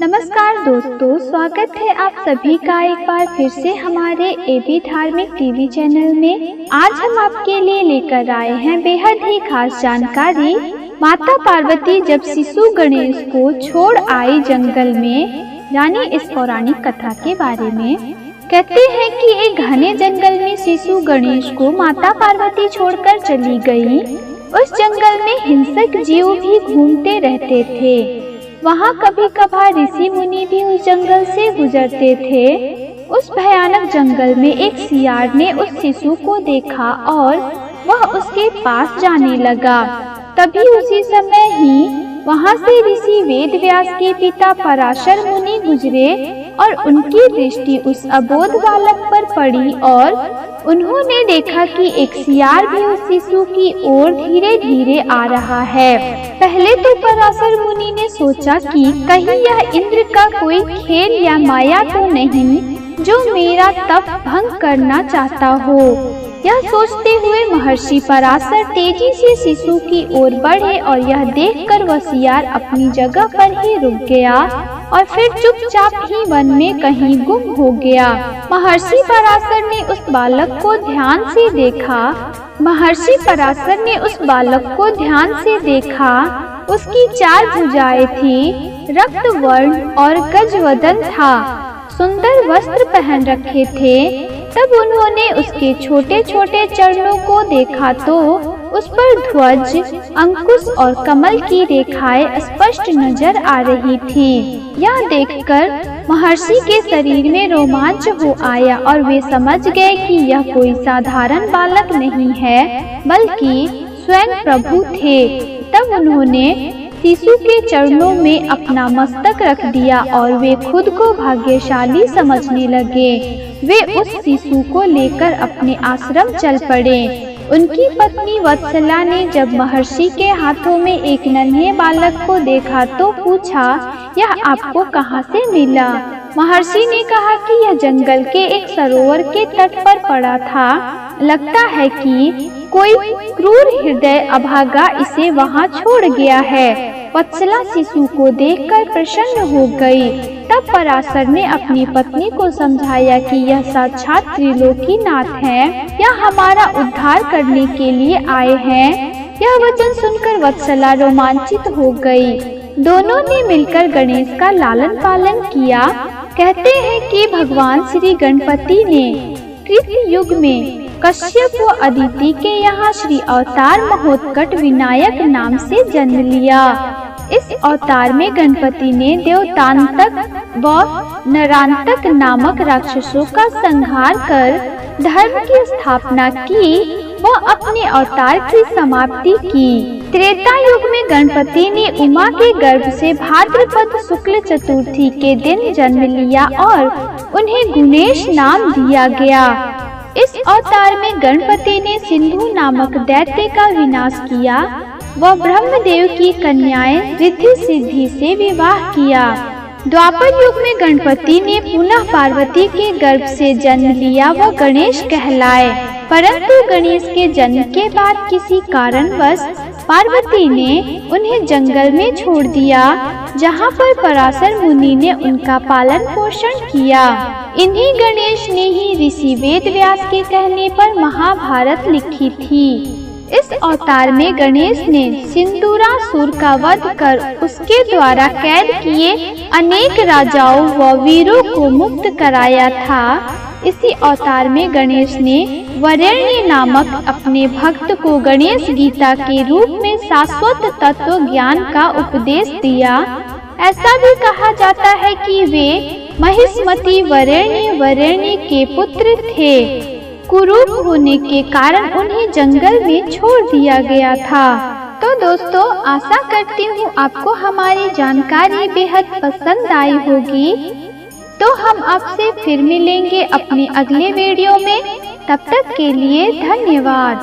नमस्कार दोस्तों, स्वागत है आप सभी का एक बार फिर से हमारे एबी धार्मिक टीवी चैनल में। आज हम आपके लिए लेकर आए हैं बेहद ही खास जानकारी। माता पार्वती जब शिशु गणेश को छोड़ आई जंगल में, यानी इस पौराणिक कथा के बारे में। कहते हैं कि एक घने जंगल में शिशु गणेश को माता पार्वती छोड़कर चली गई। उस जंगल में हिंसक जीव भी घूमते रहते थे। वहाँ कभी कभार ऋषि मुनि भी उस जंगल से गुजरते थे। उस भयानक जंगल में एक सियार ने उस शिशु को देखा और वह उसके पास जाने लगा। तभी उसी समय ही वहाँ से ऋषि वेद व्यास के पिता पराशर मुनि गुजरे और उनकी दृष्टि उस अबोध बालक पर पड़ी और उन्होंने देखा कि एक सियार भी उस शिशु की ओर धीरे धीरे आ रहा है। पहले तो पराशर मुनि ने सोचा कि कहीं यह इंद्र का कोई खेल या माया तो नहीं जो मेरा तप भंग करना चाहता हो। यह सोचते हुए महर्षि पराशर तेजी से शिशु की ओर बढ़े और यह देखकर वह सियार अपनी जगह पर ही रुक गया और फिर चुपचाप ही वन में कहीं गुम हो गया। महर्षि पराशर ने उस बालक को ध्यान से देखा। उसकी 4 भुजाएं थी, रक्त वर्ण और गजवदन था, सुंदर वस्त्र पहन रखे थे। तब उन्होंने उसके छोटे छोटे चरणों को देखा तो उस पर ध्वज, अंकुश और कमल की रेखाएं स्पष्ट नजर आ रही थी। यह देखकर महर्षि के शरीर में रोमांच हो आया और वे समझ गए कि यह कोई साधारण बालक नहीं है, बल्कि स्वयं प्रभु थे। तब उन्होंने शिशु के चरणों में अपना मस्तक रख दिया और वे खुद को भाग्यशाली समझने लगे। वे उस शिशु को लेकर अपने आश्रम चल पड़े। उनकी पत्नी वत्सला ने जब महर्षि के हाथों में एक नन्हे बालक को देखा तो पूछा, यह आपको कहाँ से मिला? महर्षि ने कहा कि यह जंगल के एक सरोवर के तट पर पड़ा था। लगता है कि कोई क्रूर हृदय अभागा इसे वहाँ छोड़ गया है। वत्सला शिशु को देखकर प्रसन्न हो गई। तब पराशर ने अपनी पत्नी को समझाया कि यह साक्षात त्रिलोकीनाथ है, यह हमारा उद्धार करने के लिए आए हैं। यह वचन सुनकर वत्सला रोमांचित हो गई। दोनों ने मिलकर गणेश का लालन पालन किया। कहते हैं कि भगवान श्री गणपति ने कृत युग में कश्यप व अदिति के यहाँ श्री अवतार महोत्कट विनायक नाम से जन्म लिया। इस अवतार में गणपति ने देवतांतक व नरांतक नामक राक्षसों का संहार कर धर्म की स्थापना की व अपने अवतार की समाप्ति की। त्रेता युग में गणपति ने उमा के गर्भ से भाद्रपद शुक्ल चतुर्थी के दिन जन्म लिया और उन्हें गुणेश नाम दिया गया। इस अवतार में गणपति ने सिंधु नामक दैत्य का विनाश किया व ब्रह्मदेव की कन्याएं रिद्धि सिद्धि से विवाह किया। द्वापर युग में गणपति ने पुनः पार्वती के गर्भ से जन्म लिया व गणेश कहलाए। परंतु गणेश के जन्म के बाद किसी कारणवश पार्वती ने उन्हें जंगल में छोड़ दिया, जहाँ पर पराशर मुनि ने उनका पालन पोषण किया। इन्हीं गणेश ने ही ऋषि वेद व्यास के कहने पर महाभारत लिखी थी। इस अवतार में गणेश ने सिंदूरासुर का वध कर उसके द्वारा कैद किए अनेक राजाओं व वीरों को मुक्त कराया था। इसी अवतार में गणेश ने वरेण्य नामक अपने भक्त को गणेश गीता के रूप में शाश्वत तत्व ज्ञान का उपदेश दिया। ऐसा भी कहा जाता है कि वे महिष्मति वरेण्य के पुत्र थे। कुरूप होने के कारण उन्हें जंगल में छोड़ दिया गया था। तो दोस्तों, आशा करती हूँ आपको हमारी जानकारी बेहद पसंद आई होगी। तो हम आपसे फिर मिलेंगे अपने अगले वीडियो में। तब तक के लिए धन्यवाद।